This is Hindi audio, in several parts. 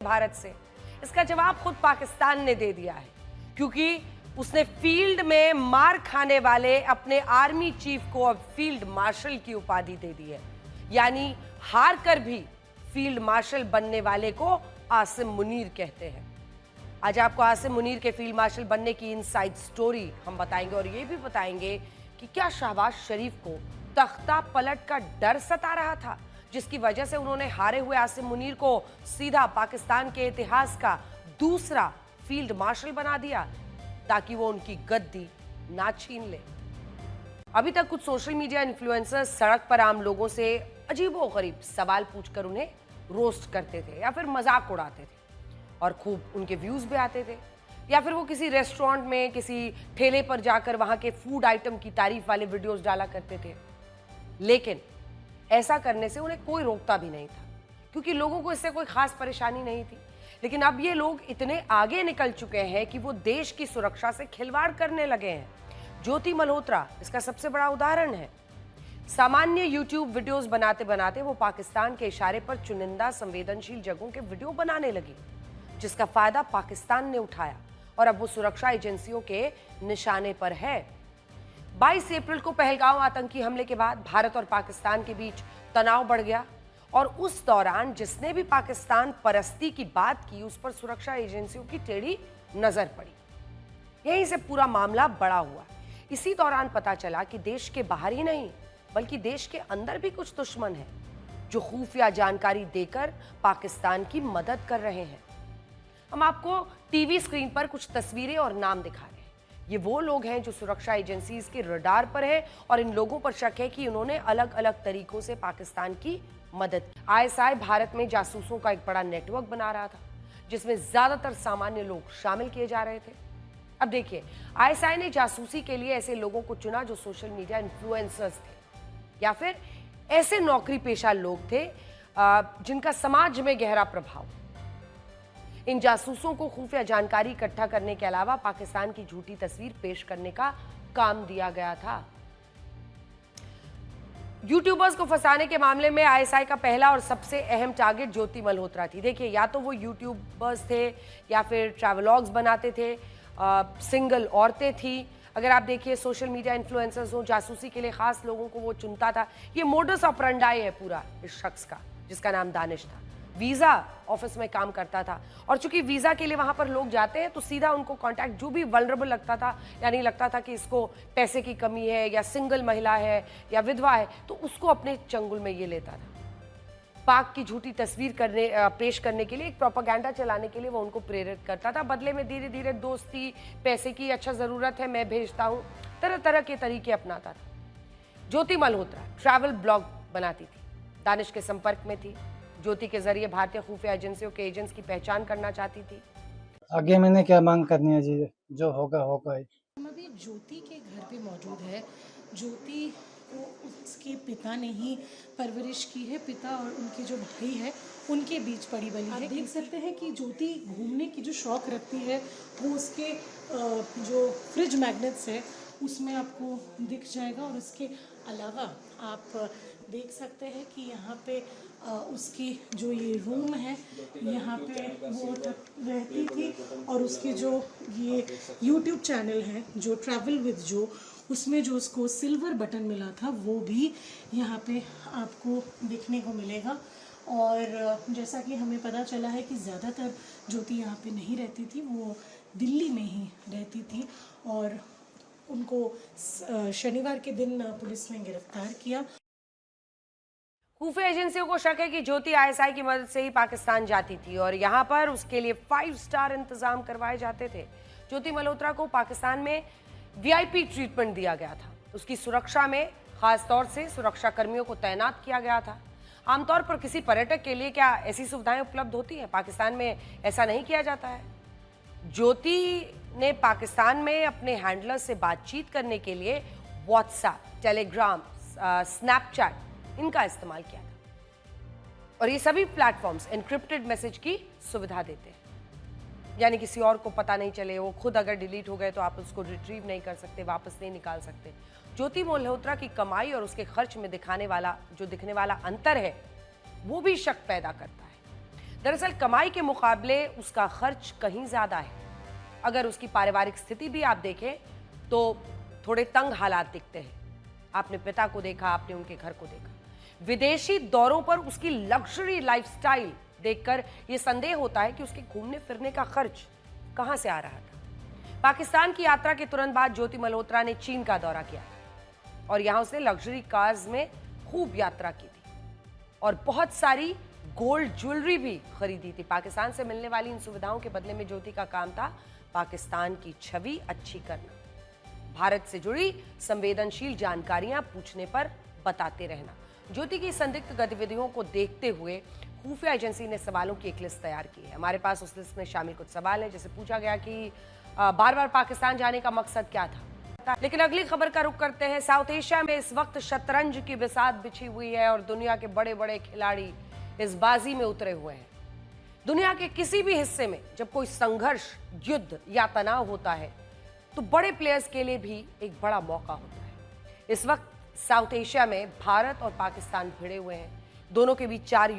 भारत से? इसका जवाब खुद पाकिस्तान ने दे दिया है, क्योंकि उसने फील्ड में मार खाने वाले अपने आर्मी चीफ को अब फील्ड मार्शल की उपाधि दे दी है। यानी हार कर भी फील्ड मार्शल बनने वाले को आसिम मुनीर कहते हैं। आज आपको आसिम मुनीर के फील्ड मार्शल बनने की इनसाइड स्टोरी हम बताएंगे और ये भी बताएंगे कि क्या शहबाज शरीफ को तख्ता पलट का डर सता रहा था, जिसकी वजह से उन्होंने हारे हुए आसिम मुनीर को सीधा पाकिस्तान के इतिहास का दूसरा फील्ड मार्शल बना दिया ताकि वो उनकी गद्दी ना छीन ले। अभी तक कुछ सोशल मीडिया इन्फ्लुएंसर्स सड़क पर आम लोगों से अजीबोगरीब सवाल पूछकर उन्हें रोस्ट करते थे या फिर मजाक उड़ाते थे और खूब उनके व्यूज भी आते थे, या फिर वो किसी रेस्टोरेंट में किसी ठेले पर जाकर वहां के फूड आइटम की तारीफ वाले वीडियोस डाला करते थे। लेकिन ऐसा करने से उन्हें कोई रोकता भी नहीं था, क्योंकि लोगों को इससे कोई खास परेशानी नहीं थी। लेकिन अब ये लोग इतने आगे निकल चुके हैं कि वो देश की सुरक्षा से खिलवाड़ करने लगे हैं। ज्योति मल्होत्रा इसका सबसे बड़ा उदाहरण है। सामान्य यूट्यूब वीडियोस बनाते बनाते वो पाकिस्तान के इशारे पर चुनिंदा संवेदनशील जगहों के वीडियो बनाने लगी, जिसका फायदा पाकिस्तान ने उठाया और अब वो सुरक्षा एजेंसियों के निशाने पर है। 22 अप्रैल को पहलगांव आतंकी हमले के बाद भारत और पाकिस्तान के बीच तनाव बढ़ गया और उस दौरान जिसने भी पाकिस्तान परस्ती की बात की उस पर सुरक्षा एजेंसियों की टेढ़ी नजर पड़ी। यहीं से पूरा मामला बड़ा हुआ। इसी दौरान पता चला कि देश के बाहर ही नहीं बल्कि देश के अंदर भी कुछ दुश्मन हैं जो खुफिया जानकारी देकर पाकिस्तान की मदद कर रहे हैं। हम आपको टीवी स्क्रीन पर कुछ तस्वीरें और नाम दिखा रहे हैं। ये वो लोग हैं जो सुरक्षा एजेंसीज के रडार पर हैं और इन लोगों पर शक है कि उन्होंने अलग अलग तरीकों से पाकिस्तान की मदद की। आईएसआई भारत में जासूसों का एक बड़ा नेटवर्क बना रहा था, जिसमें ज्यादातर सामान्य लोग शामिल किए जा रहे थे। अब देखिए, आईएसआई ने जासूसी के लिए ऐसे लोगों को चुना जो सोशल मीडिया इन्फ्लुएंसर्स थे या फिर ऐसे नौकरी पेशा लोग थे जिनका समाज में गहरा प्रभाव। इन जासूसों को खुफिया जानकारी इकट्ठा करने के अलावा पाकिस्तान की झूठी तस्वीर पेश करने का काम दिया गया था। यूट्यूबर्स को फंसाने के मामले में आईएसआई का पहला और सबसे अहम टारगेट ज्योति मल्होत्रा थी। देखिए, या तो वो यूट्यूबर्स थे या फिर ट्रैवलॉग्स बनाते थे, सिंगल औरतें थी। अगर आप देखिए, सोशल मीडिया इन्फ्लुएंसर्स हो, जासूसी के लिए खास लोगों को वो चुनता था। ये मोडस ऑपरेंडाई है पूरा इस शख्स का, जिसका नाम दानिश था। वीजा ऑफिस में काम करता था और चूंकि वीजा के लिए वहां पर लोग जाते हैं तो सीधा उनको कांटेक्ट, जो भी वल्नरेबल लगता था, यानी लगता था कि इसको पैसे की कमी है या सिंगल महिला है या विधवा है, तो उसको अपने चंगुल में ये लेता था। पाक की झूठी तस्वीर पेश करने के लिए, एक प्रोपेगेंडा चलाने के लिए वो उनको प्रेरित करता था। बदले में धीरे धीरे दोस्ती, पैसे की, अच्छा जरूरत है मैं भेजता हूँ, तरह तरह के तरीके अपनाता था। ज्योति मल्होत्रा ट्रैवल ब्लॉग बनाती थी, दानिश के संपर्क में थी। ज्योति के जरिए भारतीय खुफिया एजेंसियों के एजेंट्स की पहचान करना चाहती थी। आगे मैंने क्या मांग करनी है जी, जो होगा होगा ही। हम अभी ज्योति के घर पे मौजूद है। ज्योति को उसके पिता ने ही परवरिश की है। पिता और उनके जो भाई है उनके बीच पड़ी बली है। देख सकते हैं कि ज्योति घूमने की जो शौक रखती है वो उसके जो फ्रिज मैग्नेट्स है उसमें आपको दिख जाएगा। और इसके अलावा आप देख सकते हैं कि यहाँ पे उसकी जो ये रूम है यहाँ पे वो रहती थी और उसके जो ये यूट्यूब चैनल है जो ट्रैवल विद जो, उसमें जो उसको सिल्वर बटन मिला था वो भी यहाँ पे आपको देखने को मिलेगा। और जैसा कि हमें पता चला है कि ज़्यादातर ज्योति यहाँ पे नहीं रहती थी, वो दिल्ली में ही रहती थी और उनको शनिवार के दिन पुलिस ने गिरफ्तार किया। खुफिया एजेंसियों को शक है कि ज्योति आईएसआई की मदद से ही पाकिस्तान जाती थी और यहाँ पर उसके लिए 5 स्टार इंतजाम करवाए जाते थे। ज्योति मल्होत्रा को पाकिस्तान में वीआईपी ट्रीटमेंट दिया गया था। उसकी सुरक्षा में खास तौर से सुरक्षा कर्मियों को तैनात किया गया था। आमतौर पर किसी पर्यटक के लिए क्या ऐसी सुविधाएं उपलब्ध होती हैं? पाकिस्तान में ऐसा नहीं किया जाता है। ज्योति ने पाकिस्तान में अपने हैंडलर से बातचीत करने के लिए व्हाट्सएप, टेलीग्राम, स्नैपचैट इनका इस्तेमाल किया था और ये सभी प्लेटफॉर्म्स एन्क्रिप्टेड मैसेज की सुविधा देते हैं, यानी किसी और को पता नहीं चले। वो खुद अगर डिलीट हो गए तो आप उसको रिट्रीव नहीं कर सकते, वापस नहीं निकाल सकते। ज्योति मल्होत्रा की कमाई और उसके खर्च में दिखने वाला अंतर है वो भी शक पैदा करता है। दरअसल कमाई के मुकाबले उसका खर्च कहीं ज्यादा है। अगर उसकी पारिवारिक स्थिति भी आप देखें तो थोड़े तंग हालात दिखते हैं। आपने पिता को देखा, आपने उनके घर को देखा। विदेशी दौरों पर उसकी लग्जरी लाइफस्टाइल देखकर यह संदेह होता है कि उसके घूमने फिरने का खर्च कहां से आ रहा था। पाकिस्तान की यात्रा के तुरंत बाद ज्योति मल्होत्रा ने चीन का दौरा किया और यहां उसने लग्जरी कार्स में खूब यात्रा की थी और बहुत सारी गोल्ड ज्वेलरी भी खरीदी थी। पाकिस्तान से मिलने वाली इन सुविधाओं के बदले में ज्योति का काम था पाकिस्तान की छवि अच्छी करना, भारत से जुड़ी संवेदनशील जानकारियां पूछने पर बताते रहना। ज्योति की संदिग्ध गतिविधियों को देखते हुए खुफिया एजेंसी ने सवालों की एक लिस्ट तैयार की है। हमारे पास उस लिस्ट में शामिल कुछ सवाल है। जैसे पूछा गया कि बार बार पाकिस्तान जाने का मकसद क्या था। लेकिन अगली खबर का रुख करते हैं। साउथ एशिया में इस वक्त शतरंज की बिसात बिछी हुई है और दुनिया के बड़े बड़े खिलाड़ी इस बाजी में उतरे हुए हैं। दुनिया के किसी भी हिस्से में जब कोई संघर्ष, युद्ध या तनाव होता है तो बड़े प्लेयर्स के लिए भी एक बड़ा मौका होता है। इस वक्त साउथ एशिया में भारत और पाकिस्तान भिड़े हुए हैं। दोनों के बीच 4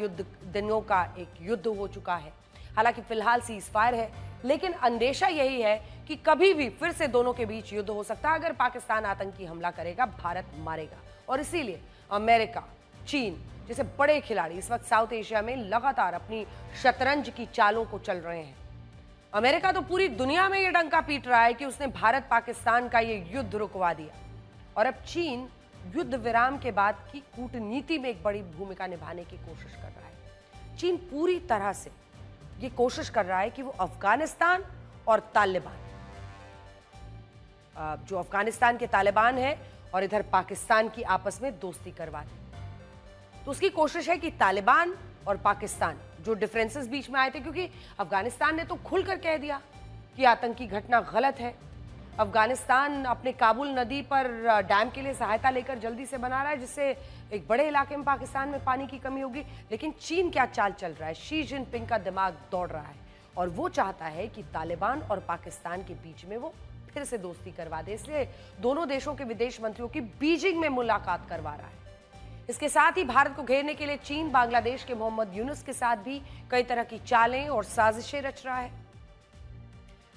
दिनों का एक युद्ध हो चुका है। हालांकि फिलहाल सीजफायर है, लेकिन अंदेशा यही है कि कभी भी फिर से दोनों के बीच युद्ध हो सकता है। अगर पाकिस्तान आतंकी हमला करेगा, भारत मारेगा और इसीलिए अमेरिका, चीन जैसे बड़े खिलाड़ी इस वक्त साउथ एशिया में लगातार अपनी शतरंज की चालों को चल रहे हैं। अमेरिका तो पूरी दुनिया में यह डंका पीट रहा है कि उसने भारत पाकिस्तान का यह युद्ध रुकवा दिया और अब चीन युद्ध विराम के बाद की कूटनीति में एक बड़ी भूमिका निभाने की कोशिश कर रहा है। चीन पूरी तरह से ये कोशिश कर रहा है कि वो अफगानिस्तान और तालिबान, जो अफगानिस्तान के तालिबान है और इधर पाकिस्तान की आपस में दोस्ती करवा दे। तो उसकी कोशिश है कि तालिबान और पाकिस्तान जो डिफरेंसेस बीच में आए थे, क्योंकि अफगानिस्तान ने तो खुलकर कह दिया कि आतंकी घटना गलत है। अफगानिस्तान अपने काबुल नदी पर डैम के लिए सहायता लेकर जल्दी से बना रहा है, जिससे एक बड़े इलाके में पाकिस्तान में पानी की कमी होगी। लेकिन चीन क्या चाल चल रहा है? शी जिनपिंग का दिमाग दौड़ रहा है और वो चाहता है कि तालिबान और पाकिस्तान के बीच में वो फिर से दोस्ती करवा दे। इसलिए दोनों देशों के विदेश मंत्रियों की बीजिंग में मुलाकात करवा रहा है। इसके साथ ही भारत को घेरने के लिए चीन बांग्लादेश के मोहम्मद यूनुस के साथ भी कई तरह की चालें और साजिशें रच रहा है।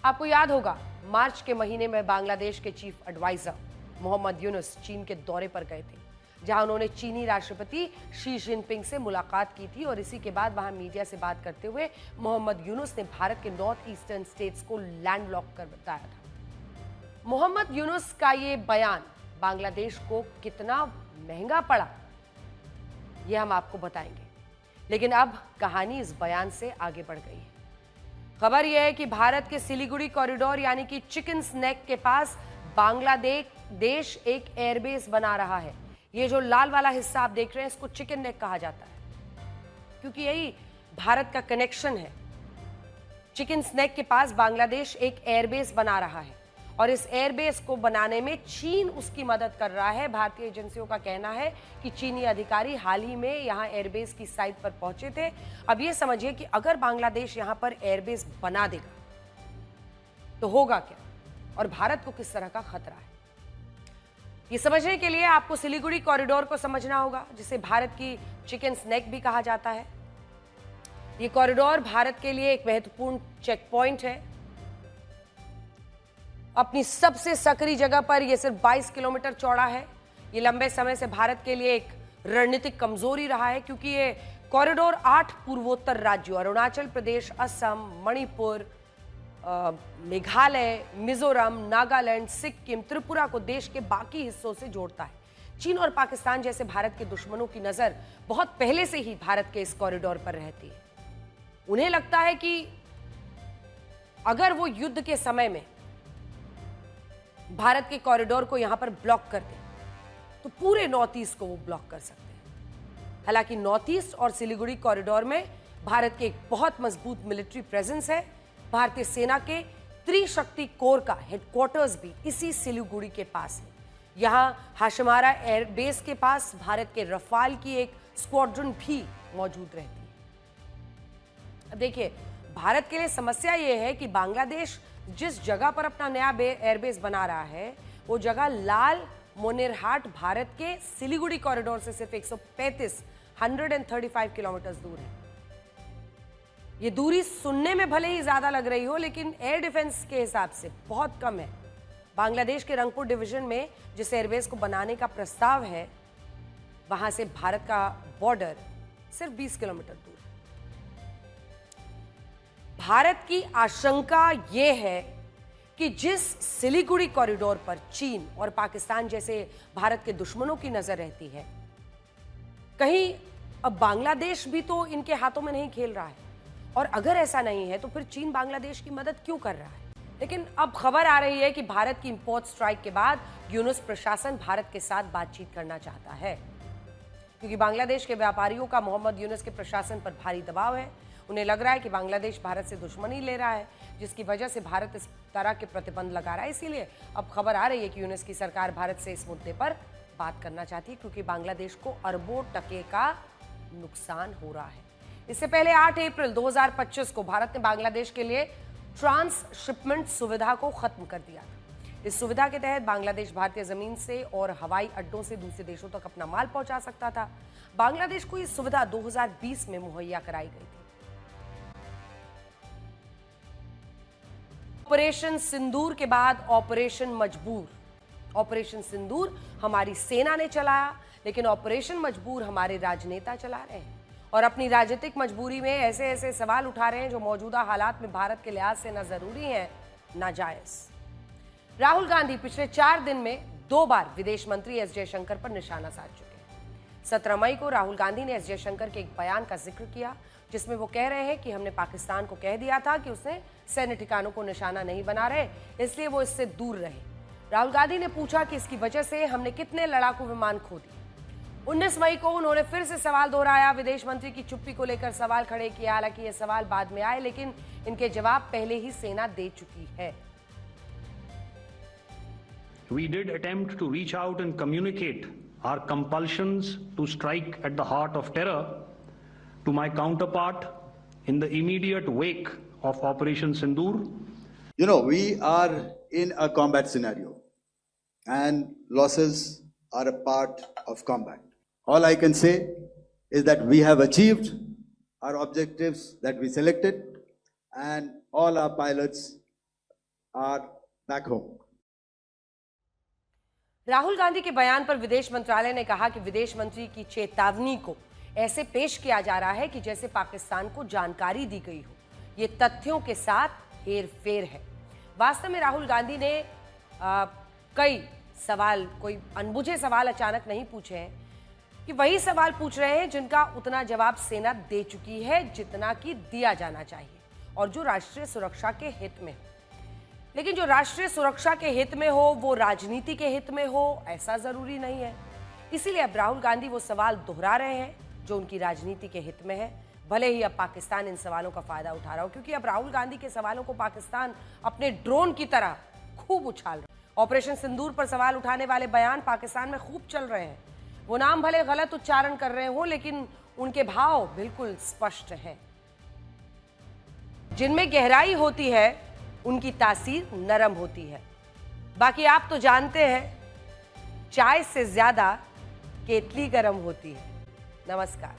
आपको याद होगा, मार्च के महीने में बांग्लादेश के चीफ एडवाइजर मोहम्मद यूनुस चीन के दौरे पर गए थे, जहां उन्होंने चीनी राष्ट्रपति शी जिनपिंग से मुलाकात की थी और इसी के बाद वहां मीडिया से बात करते हुए मोहम्मद यूनुस ने भारत के नॉर्थ ईस्टर्न स्टेट्स को लैंडलॉक कर बताया था। मोहम्मद यूनुस का ये बयान बांग्लादेश को कितना महंगा पड़ा, यह हम आपको बताएंगे। लेकिन अब कहानी इस बयान से आगे बढ़ गई है। खबर यह है कि भारत के सिलीगुड़ी कॉरिडोर यानी कि चिकन्स नेक के पास बांग्लादेश एक एयरबेस बना रहा है। ये जो लाल वाला हिस्सा आप देख रहे हैं, इसको चिकन नेक कहा जाता है, क्योंकि यही भारत का कनेक्शन है। चिकन्स नेक के पास बांग्लादेश एक एयरबेस बना रहा है और इस एयरबेस को बनाने में चीन उसकी मदद कर रहा है। भारतीय एजेंसियों का कहना है कि चीनी अधिकारी हाल ही में यहां एयरबेस की साइट पर पहुंचे थे। अब ये समझिए कि अगर बांग्लादेश यहां पर एयरबेस बना देगा तो होगा क्या और भारत को किस तरह का खतरा है। ये समझने के लिए आपको सिलीगुड़ी कॉरिडोर को समझना होगा, जिसे भारत की चिकन नेक भी कहा जाता है। ये कॉरिडोर भारत के लिए एक महत्वपूर्ण चेक पॉइंट है। अपनी सबसे सकरी जगह पर यह सिर्फ 22 किलोमीटर चौड़ा है। ये लंबे समय से भारत के लिए एक रणनीतिक कमजोरी रहा है, क्योंकि ये कॉरिडोर 8 पूर्वोत्तर राज्यों अरुणाचल प्रदेश, असम, मणिपुर, मेघालय, मिजोरम, नागालैंड, सिक्किम, त्रिपुरा को देश के बाकी हिस्सों से जोड़ता है। चीन और पाकिस्तान जैसे भारत के दुश्मनों की नजर बहुत पहले से ही भारत के इस कॉरिडोर पर रहती है। उन्हें लगता है कि अगर वो युद्ध के समय में भारत के कॉरिडोर को यहां पर ब्लॉक कर दे तो पूरे नॉर्थ ईस्ट को वो ब्लॉक कर सकते हैं। हालांकि नॉर्थ ईस्ट और सिलीगुड़ी कॉरिडोर में भारत के एक बहुत मजबूत मिलिट्री प्रेजेंस है। भारतीय सेना के त्रिशक्ति कोर का हेडक्वार्टर्स भी इसी सिलीगुड़ी के पास है। यहां हाशिमारा एयरबेस के पास भारत के रफाल की एक स्क्वाड्रन भी मौजूद रहती है। अब देखिए, भारत के लिए समस्या यह है कि बांग्लादेश जिस जगह पर अपना नया एयरबेस बना रहा है, वो जगह लाल मोनेरहाट भारत के सिलीगुड़ी कॉरिडोर से सिर्फ 135 किलोमीटर दूर है। ये दूरी सुनने में भले ही ज्यादा लग रही हो, लेकिन एयर डिफेंस के हिसाब से बहुत कम है। बांग्लादेश के रंगपुर डिवीजन में जिस एयरबेस को बनाने का प्रस्ताव है, वहां से भारत का बॉर्डर सिर्फ 20 किलोमीटर दूर है। भारत की आशंका यह है कि जिस सिलीगुड़ी कॉरिडोर पर चीन और पाकिस्तान जैसे भारत के दुश्मनों की नजर रहती है, कहीं अब बांग्लादेश भी तो इनके हाथों में नहीं खेल रहा है। और अगर ऐसा नहीं है तो फिर चीन बांग्लादेश की मदद क्यों कर रहा है? लेकिन अब खबर आ रही है कि भारत की इंपोर्ट स्ट्राइक के बाद यूनुस प्रशासन भारत के साथ बातचीत करना चाहता है, क्योंकि बांग्लादेश के व्यापारियों का मोहम्मद यूनुस के प्रशासन पर भारी दबाव है। उन्हें लग रहा है कि बांग्लादेश भारत से दुश्मनी ले रहा है, जिसकी वजह से भारत इस तरह के प्रतिबंध लगा रहा है। इसीलिए अब खबर आ रही है कि यूनुस की सरकार भारत से इस मुद्दे पर बात करना चाहती है, क्योंकि बांग्लादेश को अरबों टके का नुकसान हो रहा है। इससे पहले 8 अप्रैल 2025 को भारत ने बांग्लादेश के लिए ट्रांसशिपमेंट सुविधा को खत्म कर दिया था। इस सुविधा के तहत बांग्लादेश भारतीय जमीन से और हवाई अड्डों से दूसरे देशों तक अपना माल पहुंचा सकता था। बांग्लादेश को यह सुविधा 2020 में मुहैया कराई गई थी। ऑपरेशन सिंदूर के बाद ऑपरेशन मजबूर। ऑपरेशन सिंदूर हमारी सेना ने चलाया, लेकिन ऑपरेशन मजबूर हमारे राजनेता चला रहे हैं और अपनी राजनीतिक मजबूरी में ऐसे ऐसे सवाल उठा रहे हैं जो मौजूदा हालात में भारत के लिहाज से ना जरूरी है ना जायज। राहुल गांधी पिछले 4 दिन में 2 बार विदेश मंत्री एस जयशंकर पर निशाना साध चुके हैं। 17 मई को राहुल गांधी ने एस जयशंकर के एक बयान का जिक्र किया, जिसमें वो कह रहे हैं कि हमने पाकिस्तान को कह दिया था कि उसने सैन्य ठिकानों को निशाना नहीं बना रहे, इसलिए वो इससे दूर रहे। राहुल गांधी ने पूछा कि इसकी वजह से हमने कितने लड़ाकू विमान खो दिए। 19 मई को उन्होंने फिर से सवाल दोहराया, विदेश मंत्री की चुप्पी को लेकर सवाल खड़े किया। हालांकि ये सवाल बाद में आए, लेकिन इनके जवाब पहले ही सेना दे चुकी है। We did attempt to reach out and communicate our compulsions to strike at the heart of terror to my counterpart in the immediate wake of Operation Sindoor. You know, we are in a combat scenario and losses are a part of combat. All I can say is that we have achieved our objectives that we selected and all our pilots are back home. Rahul Gandhi के बयान पर विदेश मंत्रालय ने कहा कि विदेश मंत्री की चेतावनी को ऐसे पेश किया जा रहा है कि जैसे पाकिस्तान को जानकारी दी गई हो। ये तथ्यों के साथ हेरफेर है। वास्तव में राहुल गांधी ने कई सवाल, कोई अनबुझे सवाल अचानक नहीं पूछे हैं, कि वही सवाल पूछ रहे हैं जिनका उतना जवाब सेना दे चुकी है जितना कि दिया जाना चाहिए और जो राष्ट्रीय सुरक्षा के हित में हो। लेकिन जो राष्ट्रीय सुरक्षा के हित में हो वो राजनीति के हित में हो, ऐसा जरूरी नहीं है। इसीलिए अब राहुल गांधी वो सवाल दोहरा रहे हैं जो उनकी राजनीति के हित में है, भले ही अब पाकिस्तान इन सवालों का फायदा उठा रहा हो, क्योंकि अब राहुल गांधी के सवालों को पाकिस्तान अपने ड्रोन की तरह खूब उछाल रहा है। ऑपरेशन सिंदूर पर सवाल उठाने वाले बयान पाकिस्तान में खूब चल रहे हैं। वो नाम भले गलत उच्चारण कर रहे हो, लेकिन उनके भाव बिल्कुल स्पष्ट हैं। जिनमें गहराई होती है उनकी तासीर नरम होती है। बाकी आप तो जानते हैं, चाय से ज्यादा केतली गर्म होती है। नमस्कार।